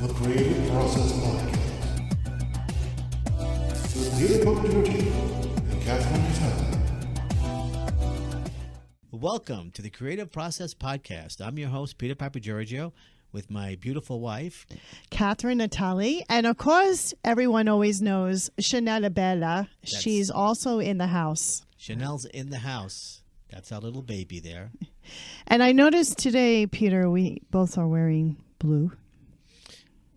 The Creative Process Podcast with Peter Puppeteer and Catherine Natale. Welcome to the Creative Process Podcast. I'm your host, Peter Papagiorgio, with my beautiful wife, Catherine Natale. And of course, everyone always knows Chanel Bella. She's also in the house. Chanel's in the house. That's our little baby there. And I noticed today, Peter, we both are wearing blue.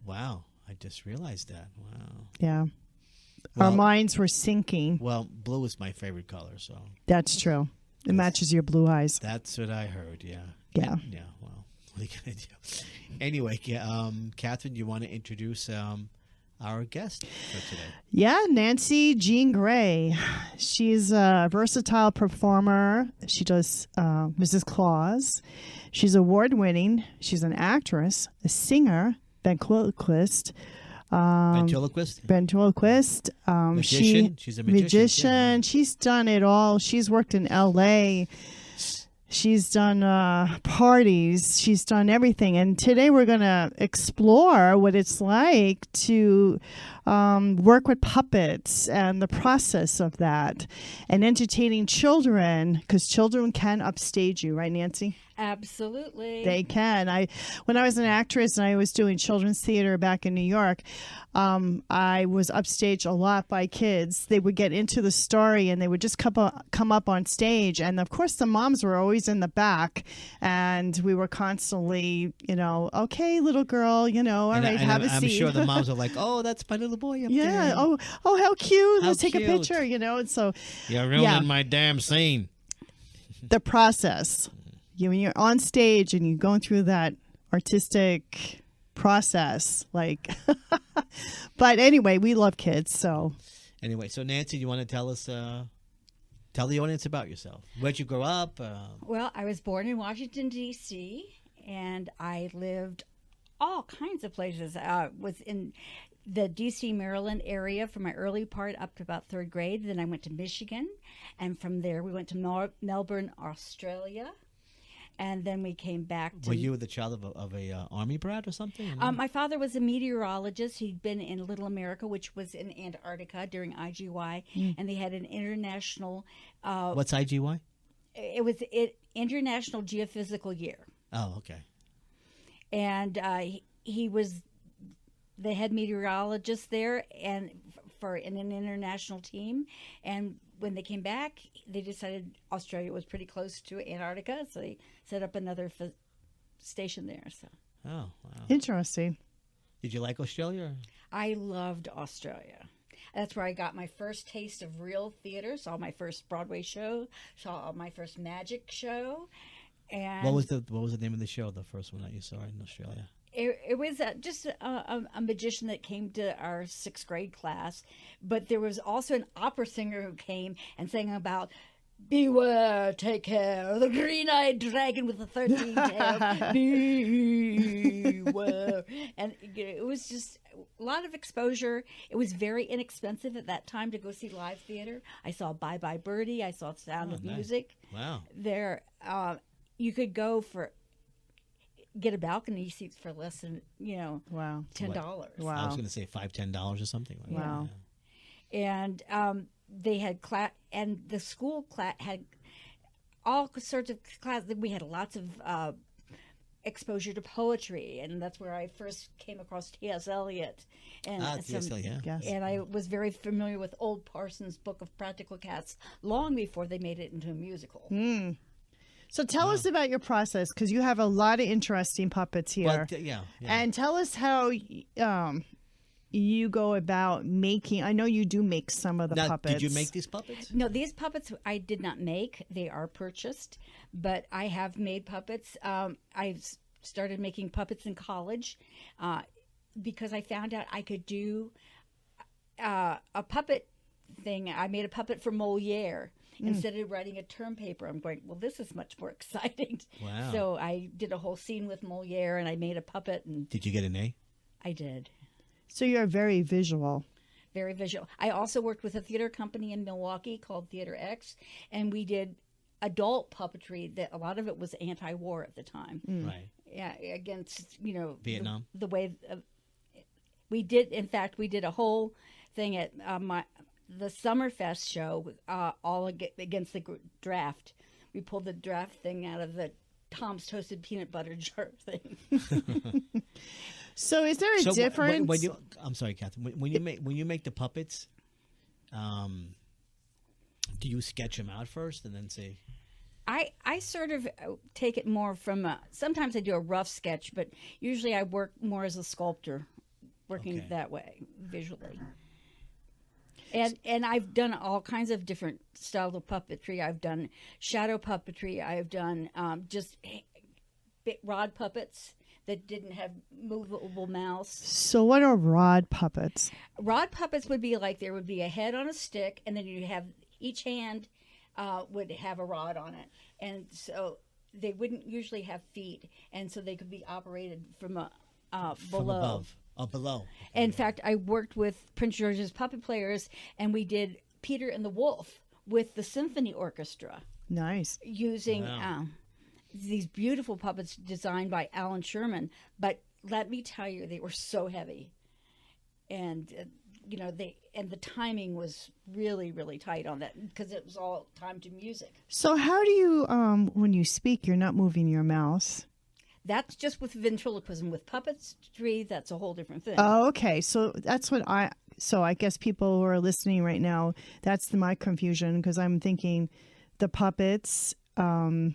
Wow. I just realized that. Wow. Yeah. Well, our minds were sinking. Well, blue is my favorite color, so. That's true. It matches your blue eyes. That's what I heard, yeah. Yeah. Yeah, well, what are you going to do? Anyway, Catherine, you want to introduce our guest for today? Yeah, Nancy Jean Gray. She's a versatile performer. She does Mrs. Claus. She's award-winning. She's an actress, a singer, ventriloquist. Ventriloquist. Magician. She's a magician. Yeah. She's done it all. She's worked in L.A., she's done parties. She's done everything. And today we're going to explore what it's like to work with puppets and the process of that and entertaining children, because children can upstage you, right, Nancy? Absolutely. They can. When I was an actress and I was doing children's theater back in New York, I was upstaged a lot by kids. They would get into the story and they would just come up on stage. And of course, the moms were always in the back. And we were constantly, okay, little girl, all right, have a seat. I'm sure the moms are like, oh, that's my little boy up there. Yeah. Oh, how cute. Let's take a cute. picture, And so, you're ruining my damn scene. The process. When you're on stage and you're going through that artistic process, but anyway, we love kids. So anyway, so Nancy, you want to tell us, tell the audience about yourself? Where'd you grow up? Well, I was born in Washington, D.C., and I lived all kinds of places. Was in the D.C., Maryland area for my early part up to about third grade. Then I went to Michigan, and from there we went to Melbourne, Australia. And then we came back to... Were you the child of a Army brat or something? My father was a meteorologist. He'd been in Little America, which was in Antarctica during IGY. And they had an international... What's IGY? It was International Geophysical Year. Oh, okay. And he was the head meteorologist there and in an international team. And when they came back, they decided Australia was pretty close to Antarctica, so they set up another station there. So. Oh, wow. Interesting. Did you like Australia? I loved Australia. That's where I got my first taste of real theater, saw my first Broadway show, saw my first magic show. And what was the name of the show, the first one that you saw in Australia? It was just a magician that came to our sixth grade class, but there was also an opera singer who came and sang about "Beware, take care, the green-eyed dragon with the 13 tails, beware." And it was just a lot of exposure. It was very inexpensive at that time to go see live theater. I saw Bye Bye Birdie. I saw Sound of nice. Music. Wow. There, you could go get a balcony seats for less than Wow. $10. Wow. I was going to say $5-10 or something. Like Wow. That. And they had and the school had all sorts of classes. We had lots of exposure to poetry, and that's where I first came across T.S. Eliot. And T.S. Eliot. Yes. And I was very familiar with Old Parsons' Book of Practical Cats long before they made it into a musical. So tell us about your process, because you have a lot of interesting puppets here. Well, yeah. And tell us how you go about making. I know you do make some of the puppets. Did you make these puppets? No, these puppets I did not make. They are purchased, but I have made puppets. I've started making puppets in college because I found out I could do a puppet thing. I made a puppet for Moliere. Instead of writing a term paper, I'm going, well, this is much more exciting. Wow. So I did a whole scene with Moliere, and I made a puppet. And Did you get an A? I did. So you're very visual. Very visual. I also worked with a theater company in Milwaukee called Theater X, and we did adult puppetry. That a lot of it was anti-war at the time. Right. Yeah, against Vietnam. the way We did, in fact, we did a whole thing at the Summerfest show, all against the draft. We pulled the draft thing out of the Tom's Toasted Peanut Butter Jar thing. So is there a difference? When you, I'm sorry, Catherine. When you make the puppets, do you sketch them out first and then say? I sort of take it more from sometimes I do a rough sketch, but usually I work more as a sculptor, working that way visually. And I've done all kinds of different styles of puppetry. I've done shadow puppetry. I've done just rod puppets that didn't have movable mouths. So what are rod puppets? Rod puppets would be like there would be a head on a stick, and then you have each hand would have a rod on it, and so they wouldn't usually have feet, and so they could be operated from below. From above. Oh, below. In fact, I worked with Prince George's puppet players, and we did Peter and the Wolf with the symphony orchestra. Nice. Using these beautiful puppets designed by Alan Sherman. But let me tell you, they were so heavy. And, the timing was really, really tight on that because it was all timed to music. So how do you, when you speak, you're not moving your mouth? That's just with ventriloquism. With puppetry, that's a whole different thing. Oh, okay. So that's what I guess people who are listening right now, that's my confusion because I'm thinking the puppets, you're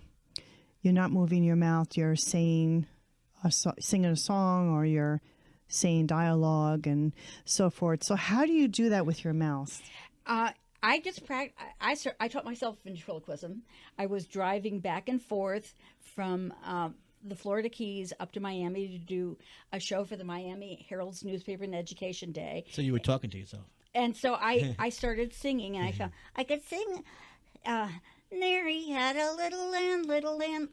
not moving your mouth, you're saying singing a song or you're saying dialogue and so forth. So how do you do that with your mouth? I just I taught myself ventriloquism. I was driving back and forth from the Florida Keys up to Miami to do a show for the Miami Herald's Newspaper and Education Day. So you were talking to yourself. And so I started singing, and I found I could sing. Nary had a little lamb,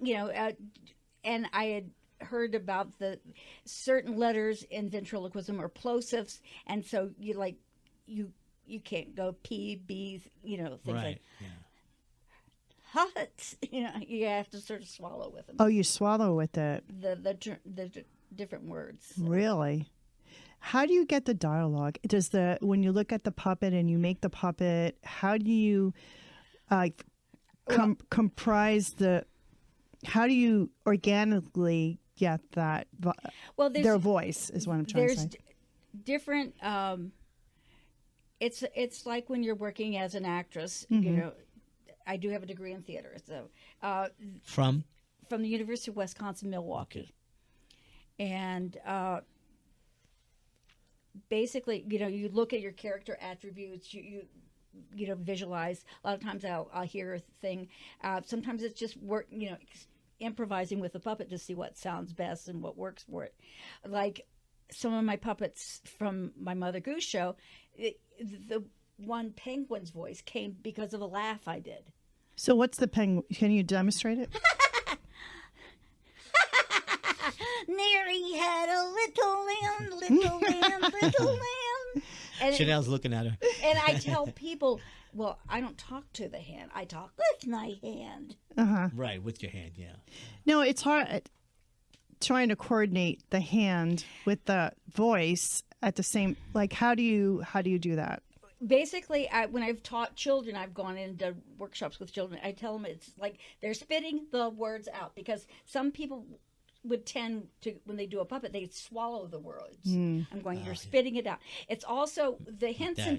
and I had heard about the certain letters in ventriloquism or plosives, and so you can't go P, B, things like. Yeah. Hut, you have to sort of swallow with them. Oh, you swallow with it. The different words. Really? How do you get the dialogue? When you look at the puppet and you make the puppet, how do you comprise how do you organically get that? Well, their voice is what I'm trying to say. There's different. It's like when you're working as an actress. Mm-hmm. I do have a degree in theater, so From the University of Wisconsin Milwaukee, and basically, you look at your character attributes, you visualize. A lot of times, I'll hear a thing. Sometimes it's just improvising with the puppet to see what sounds best and what works for it. Like some of my puppets from my Mother Goose show, the one penguin's voice came because of a laugh I did. So what's the penguin? Can you demonstrate it? Nary had a little lamb, little lamb. And Chanel's looking at her. And I tell people, well, I don't talk to the hand. I talk with my hand. Uh-huh. Right, with your hand, yeah. No, it's hard trying to coordinate the hand with the voice at the same. Like, how do you do that? Basically, when I've taught children, I've gone into workshops with children. I tell them it's like they're spitting the words out because some people would tend to, when they do a puppet, they swallow the words. I'm going, you're spitting it out. It's also the Henson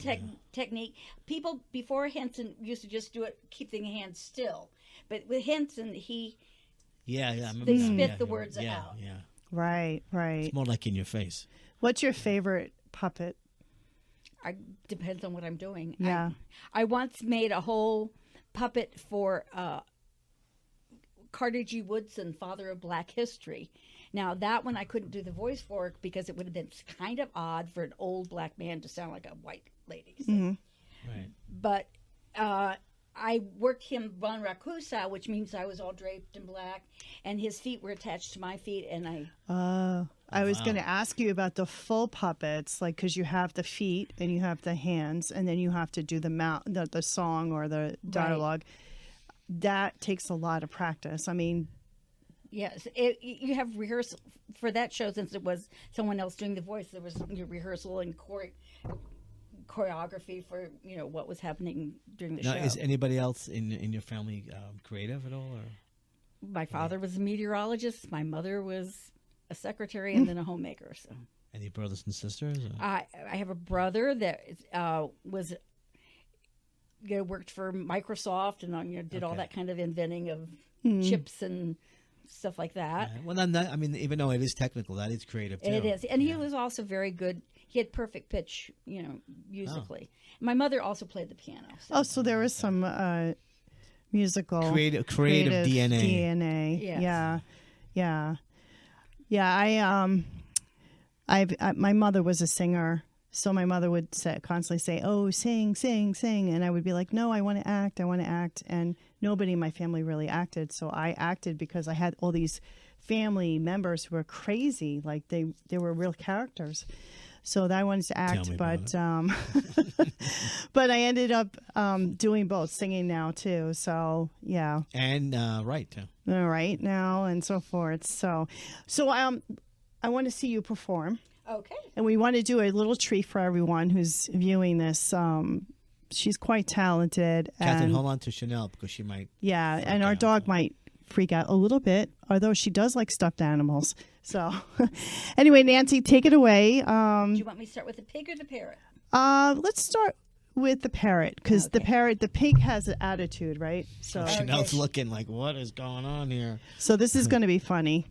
technique. People before Henson used to just do it, keep the hand still. But with Henson, I remember they spit the words out. Yeah. Right. It's more like in your face. What's your favorite puppet? Depends on what I'm doing. Yeah. I once made a whole puppet for Carter G. Woodson, father of Black history. Now, that one I couldn't do the voice for because it would have been kind of odd for an old black man to sound like a white lady. So. Mm-hmm. Right. But I worked him Von Rakusa, which means I was all draped in black, and his feet were attached to my feet, and I was going to ask you about the full puppets, like because you have the feet and you have the hands, and then you have to do the mouth, the song or the dialogue. Right. That takes a lot of practice. I mean, Yes, you have rehearsal for that show since it was someone else doing the voice. There was your rehearsal and choreography for what was happening during the Now, show. is anybody else in your family creative at all? Or? My father was a meteorologist. My mother was a secretary and then a homemaker. So Any brothers and sisters? Or? I have a brother that worked for Microsoft and did all Okay. that kind of inventing of chips and stuff like that. Yeah. Well, I mean, even though it is technical, that is creative too. It is, and he was also very good. He had perfect pitch, musically. My mother also played the piano. So. Oh, so there is some musical creative DNA. Yes. Yeah. My mother was a singer, so my mother would constantly say, "Oh, sing, sing, sing," and I would be like, "No, I want to act. I want to act." And nobody in my family really acted, so I acted because I had all these family members who were crazy, like they were real characters. So I wanted to act, but but I ended up doing both, singing now too. So yeah, And right too. all right now and so forth. So I want to see you perform, Okay. and we want to do a little treat for everyone who's viewing this. She's quite talented, Catherine, and hold on to Chanel because she might. yeah, and our out, dog so. might freak out a little bit, although she does like stuffed animals. So anyway, Nancy, take it away. Do you want me to start with the pig or the parrot? Let's start with the parrot, because the pig has an attitude, right? So Chanel's looking like, what is going on here? so this is going to be funny.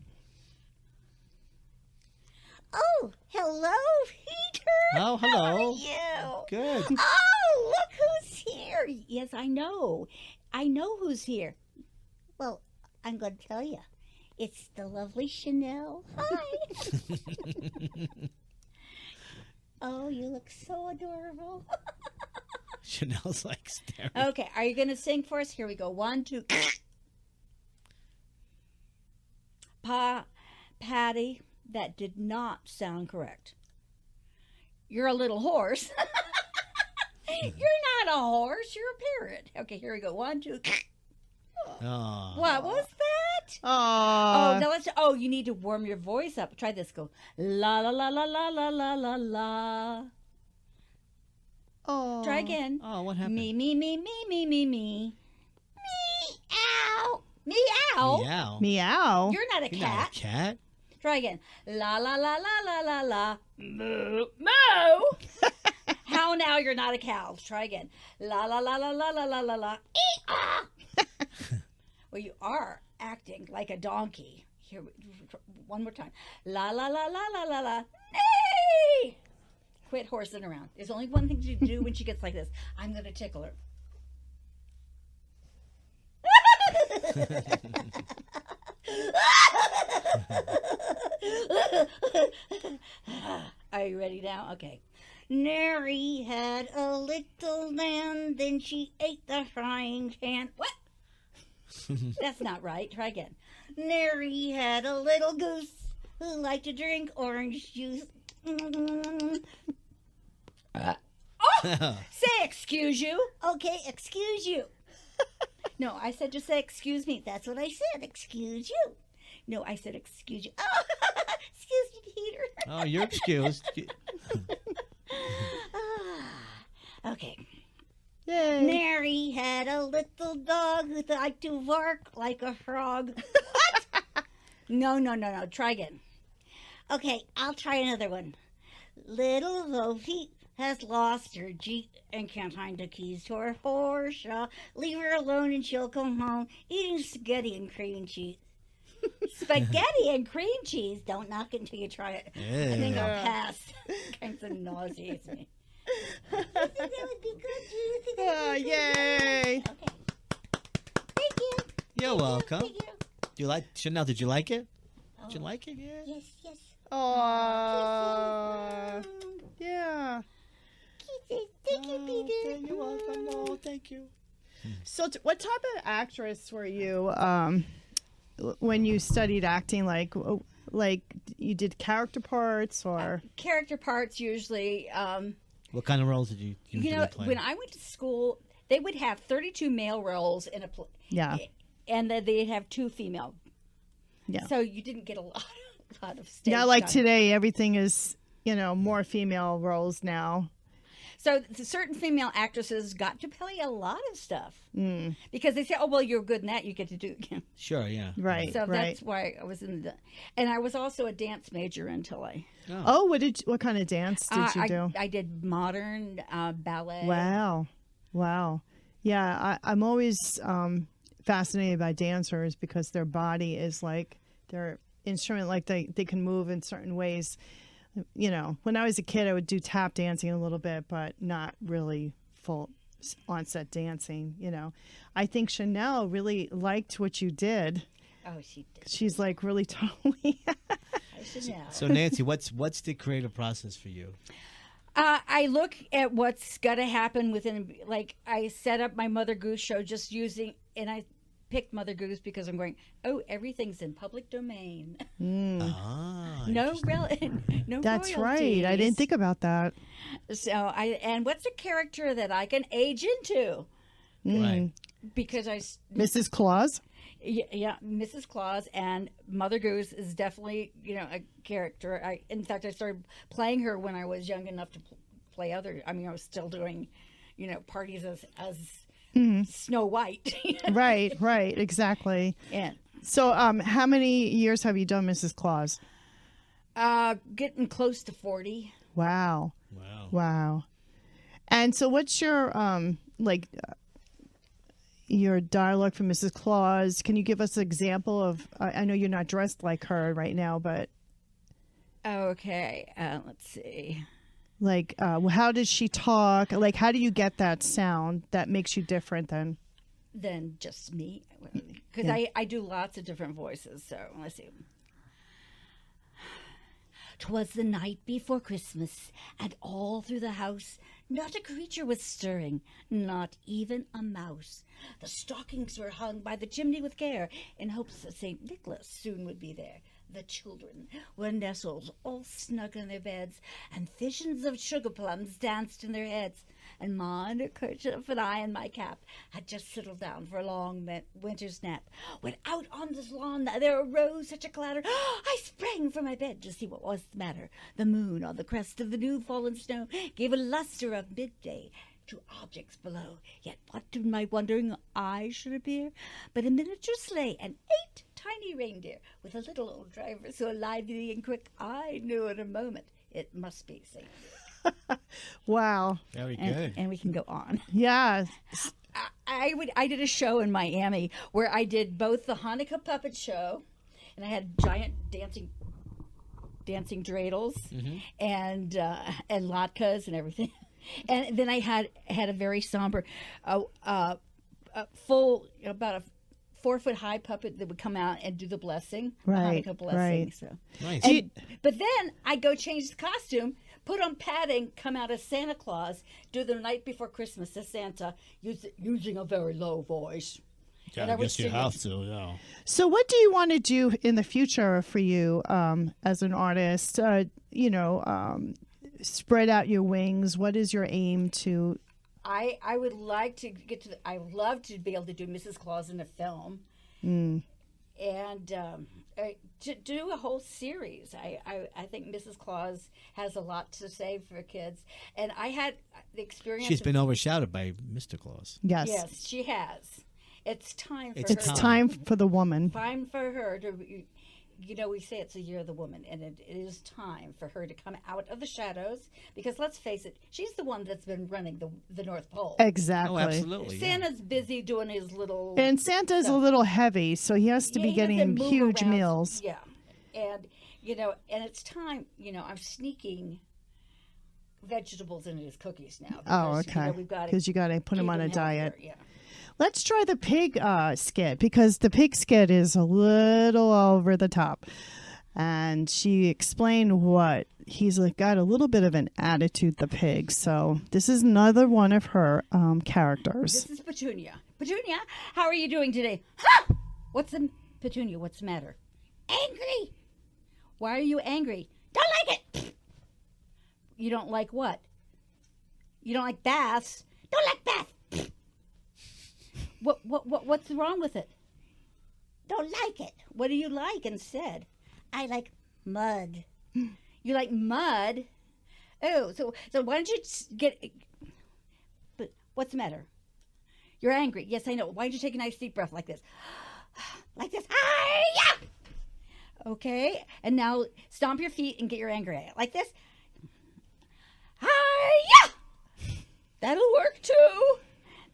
Oh, hello, Peter. Oh, hello. How are you? Good. Oh, look who's here. Yes, I know. I know who's here. Well, I'm going to tell you. It's the lovely Chanel. Hi. Oh, you look so adorable. Chanel's like staring. Okay, are you going to sing for us? Here we go. 1, 2. Patty, that did not sound correct. You're a little horse. You're not a horse. You're a parrot. Okay, here we go. 1, 2. Oh. What was that? Oh, Now let's. Oh, you need to warm your voice up. Try this. Go la la la la la la la la la. oh. Try again. Oh, what happened? Me me me me me me me. Meow. Meow. Meow. Meow. You're not a You're cat. not a cat. Try again. La la la la la la la. Moo moo. How now? You're not a cow. Try again. La la la la la la la la la. Ee-ah. Well, you are acting like a donkey. Here, one more time. La la la la la la la. Nay! Quit horsing around. There's only one thing to do when she gets like this. I'm going to tickle her. Are you ready now? Okay. Nary had a little lamb, then she ate the frying pan. What? That's not right. Try again. Nary had a little goose who liked to drink orange juice. Say excuse you. Okay, excuse you. No, I said just say excuse me. That's what I said. Excuse you. No, I said excuse you. Oh, excuse me, Peter. Oh, you're excused. Okay. Yay. Mary had a little dog who liked to bark like a frog. What? No. Try again. Okay, I'll try another one. Little Sophie has lost her Jeep and can't find the keys to her Porsche. Leave her alone and she'll come home eating spaghetti and cream cheese. Spaghetti and cream cheese? Don't knock it until you try it. I think I'll pass. Kind of nauseates me. You think that would be good? Do you think that Oh, would be yay. good? Okay. Thank you. You're welcome. Thank you. Do you like Chanel? Did you like it? Did you like it? Yeah. Yes. Oh, yeah. Kisses. Thank you, Peter. You're welcome. Oh, thank you. So, what type of actress were you when you studied acting? Like you did character parts, or Character parts usually. What kind of roles did you usually play? When I went to school, they would have 32 male roles in a play. yeah, And then they'd have 2 female. Yeah. So you didn't get a lot of stage Not like time. today, everything is, more female roles now. So certain female actresses got to play a lot of stuff Mm. because they say, "Oh, well, you're good in that. You get to do it." Sure, yeah. Right. So right. that's why I was in the, and I was also a dance major until I. Oh, what kind of dance did you do? I did modern ballet. Wow. Yeah, I'm always fascinated by dancers because their body is like their instrument, like they can move in certain ways. When I was a kid, I would do tap dancing a little bit, but not really full onset dancing. I think Chanel really liked what you did. Oh, she did. She's like really totally. I should know. So Nancy, what's the creative process for you? I look at what's got to happen within, like, I set up my Mother Goose show just using, and I picked Mother Goose because I'm going, oh, everything's in public domain. Ah, No, interesting. no That's right. I royalties. didn't think about that. So and what's a character that I can age into? Right. Because Mrs. Claus? yeah, Mrs. Claus and Mother Goose is definitely, a character. In fact, I started playing her when I was young enough to play other. I mean, I was still doing, parties as Snow White. Right, exactly. And So, how many years have you done Mrs. Claus? getting close to 40. Wow. Wow. And so, what's your your dialogue for Mrs. Claus? Can you give us an example of? I know you're not dressed like her right now, but Okay, let's see. how does she talk? Like, how do you get that sound that makes you different than? Than just me, because Yeah. I do lots of different voices. So let's see. 'Twas the night before Christmas, and all through the house not a creature was stirring, not even a mouse. The stockings were hung by the chimney with care, in hopes that St. Nicholas soon would be there. The children were nestled all snug in their beds, and visions of sugar plums danced in their heads. And Ma in her kerchief and I in my cap had just settled down for a long winter's nap, when out on this lawn there arose such a clatter. I sprang from my bed to see what was the matter. The moon on the crest of the new fallen snow gave a luster of midday to objects below. Yet what to my wondering eyes should appear but a miniature sleigh and 8 tiny reindeer, with a little old driver so lively and quick I knew in a moment it must be St. Wow. Very good. And we can go on. Yeah. I did a show in Miami where I did both the Hanukkah puppet show, and I had giant dancing dreidels and latkes and everything, and then I had a very somber, full about a 4-foot high puppet that would come out and do the blessing, Right, Hanukkah blessing. right. So. Nice. But then I go change the costume, put on padding, come out as Santa Claus, do the night before Christmas as Santa, using a very low voice. Yeah, and I I would guess you sing have it. to. Yeah. So, what do you want to do in the future for you as an artist? Spread out your wings. What is your aim to? I would like to get to. I would love to be able to do Mrs. Claus in a film, and to do a whole series. I think Mrs. Claus has a lot to say for kids, and I had the experience. She's of- been overshadowed by Mr. Claus. Yes. Yes, she has. It's time for It's her. It's time for the woman. Time for her to. We say it's a year of the woman, and it is time for her to come out of the shadows. Because let's face it, she's the one that's been running the North Pole. Exactly. Oh, absolutely. yeah. Santa's busy doing his little. And Santa's a little heavy, so he has to be he doesn't getting move huge around. meals. Yeah, and and it's time. I'm sneaking vegetables into his cookies now. Oh, Because, okay. we've got Because you got to put him on a diet. Yeah. Let's try the pig skit, because the pig skit is a little over the top. And she explained what he's got a little bit of an attitude, the pig. So this is another one of her characters. This is Petunia. Petunia, how are you doing today? Ha! Petunia? What's the matter? Angry. Why are you angry? Don't like it. You don't like what? You don't like baths? Don't like baths. What's wrong with it? don't like it. What do you like instead? I like mud. You like mud? Oh, so why don't you get... But what's the matter? You're angry. Yes, I know. Why don't you take a nice deep breath like this? Like this. Hi-ya! Okay, and now stomp your feet and get your anger out. Like this. Hi-ya! That'll work too.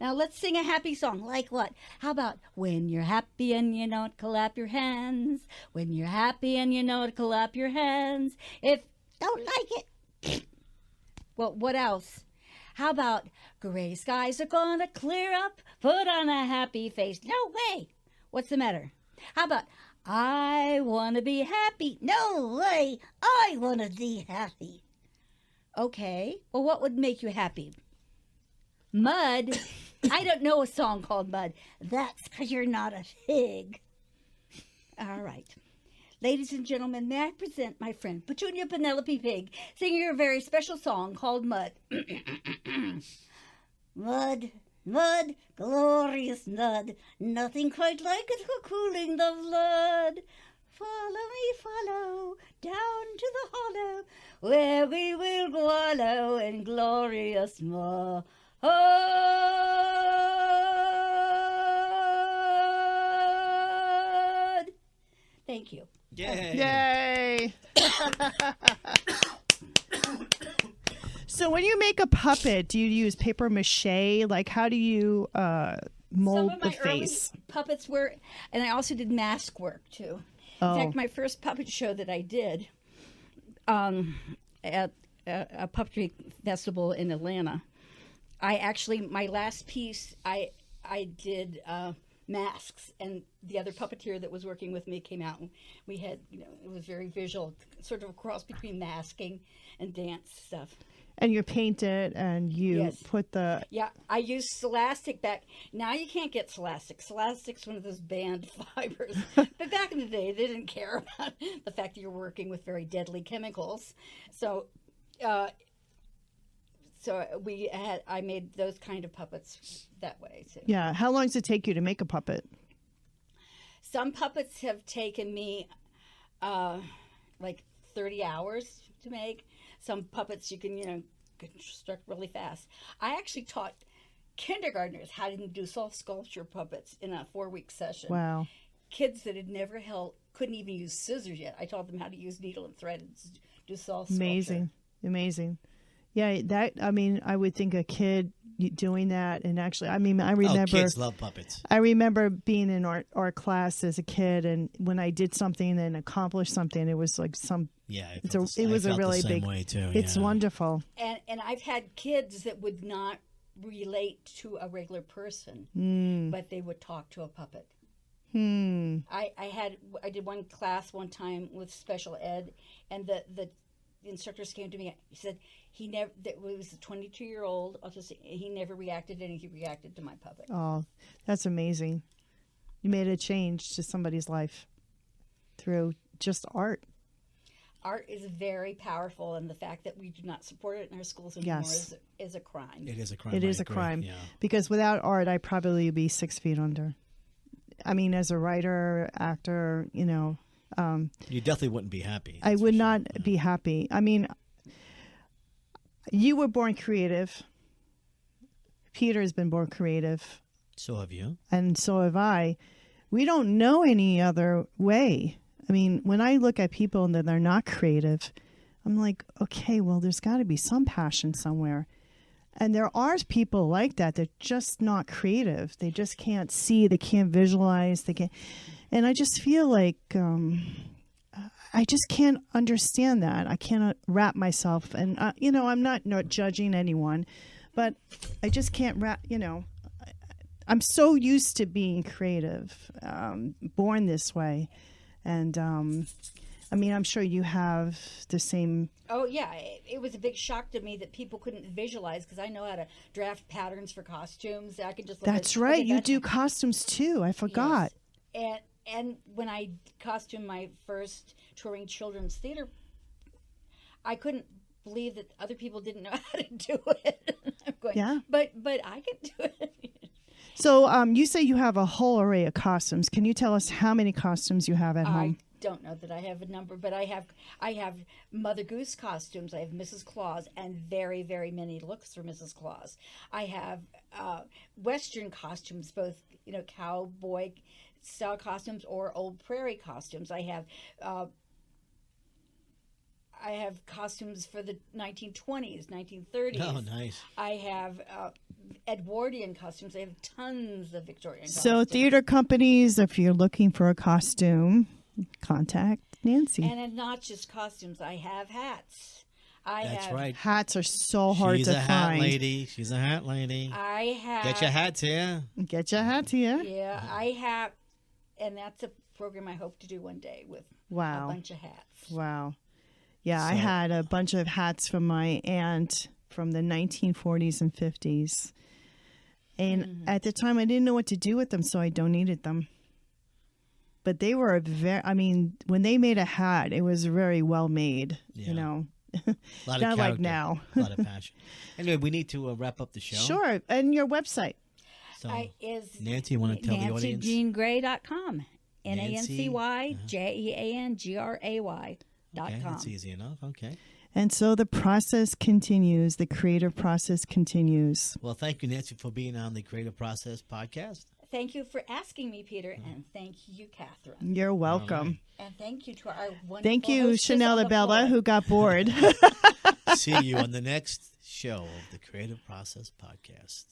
Now let's sing a happy song. Like what? How about when you're happy and you know it, clap your hands. When you're happy and you know it, clap your hands. If don't like it, well, what else? How about gray skies are gonna clear up, put on a happy face. No way. What's the matter? How about I want to be happy. No way. I want to be happy. Okay. Well, what would make you happy? Mud. I don't know a song called Mud. That's because you're not a pig. All right. Ladies and gentlemen, may I present my friend Petunia Penelope Pig singing a very special song called Mud. Mud, mud, glorious mud, nothing quite like it for cooling the blood. Follow me, follow, down to the hollow, where we will wallow in glorious mud. Thank you. Yay! Yay! So when you make a puppet, do you use paper mache? Like, how do you mold Some of the my early face? puppets were, and I also did mask work too. Oh. In fact, my first puppet show that I did at a puppetry festival in Atlanta, my last piece, I did masks, and the other puppeteer that was working with me came out, and we had, it was very visual, sort of a cross between masking and dance stuff. And you paint it, and you Yes. put the... Yeah, I used Celastic back. Now you can't get Celastic. Celastic's one of those banned fibers. But back in the day, they didn't care about the fact that you're working with very deadly chemicals. So, I made those kind of puppets that way too. Yeah. How long does it take you to make a puppet? Some puppets have taken me like 30 hours to make. Some puppets you can construct really fast. I actually taught kindergartners how to do soft sculpture puppets in a 4-week session. Wow. Kids that had never couldn't even use scissors yet. I taught them how to use needle and thread and do soft sculpture. Amazing. Yeah, I would think a kid doing that, and actually, I remember... kids love puppets. I remember being in art class as a kid, and when I did something and accomplished something, it was like it was a really big way too. It's wonderful. And I've had kids that would not relate to a regular person, but they would talk to a puppet. I did one class one time with special ed, and the instructors came to me. He said it was a 22-year-old autistic. He never reacted, and he reacted to my puppet. Oh, that's amazing! You made a change to somebody's life through just art. Art is very powerful, and the fact that we do not support it in our schools anymore is a crime. It is a crime. It is a crime because without art, I'd probably be 6 feet under. I mean, as a writer, actor, you definitely wouldn't be happy. I would not be happy. I mean, you were born creative. Peter has been born creative. So have you. And so have I. We don't know any other way. I mean, when I look at people and they're not creative, I'm like, okay, well, there's got to be some passion somewhere. And there are people like that. They're just not creative. They just can't see. They can't visualize. They can't. And I just feel like I just can't understand that. I cannot wrap myself. And, I'm not judging anyone, but I just can't wrap, I'm so used to being creative, born this way. And, I'm sure you have the same. Oh, yeah. It was a big shock to me that people couldn't visualize, because I know how to draft patterns for costumes. I could just look That's right. You do costumes, too. I forgot. Yes. And when I costumed my first touring children's theater, I couldn't believe that other people didn't know how to do it. I'm going, yeah. But I can do it. So you say you have a whole array of costumes. Can you tell us how many costumes you have at I home? don't know that I have a number, but I have Mother Goose costumes. I have Mrs. Claus, and very, very many looks for Mrs. Claus. I have Western costumes, both cowboy style costumes or old prairie costumes. I have costumes for the 1920s, 1930s. Oh, nice. I have Edwardian costumes. I have tons of Victorian costumes. So theater companies, if you're looking for a costume, contact Nancy. And not just costumes. I have hats. That's right. Hats are so hard She's to a hat find. lady. She's a hat lady. I have. Get your hats here. Get your hats here. Yeah, I have. And that's a program I hope to do one day with Wow. a bunch of hats. Wow. Yeah, I So- had a bunch of hats from my aunt from the 1940s and 50s. And at the time, I didn't know what to do with them, so I donated them. But they were when they made a hat, it was very well made, Yeah. you A lot Not of like character, now. a lot of passion. Anyway, we need to wrap up the show. Sure. And your website. So, Is Nancy, you want to tell the audience? NancyJeanGray.com. NancyJeanGray.com. Okay, that's easy enough. Okay. And so the process continues. The creative process continues. Well, thank you, Nancy, for being on the Creative Process podcast. Thank you for asking me, Peter, and thank you, Catherine. You're welcome. And thank you to our wonderful Thank you, hostess on Chanel the Bella, floor. who got bored. See you on the next show of the Creative Process podcast.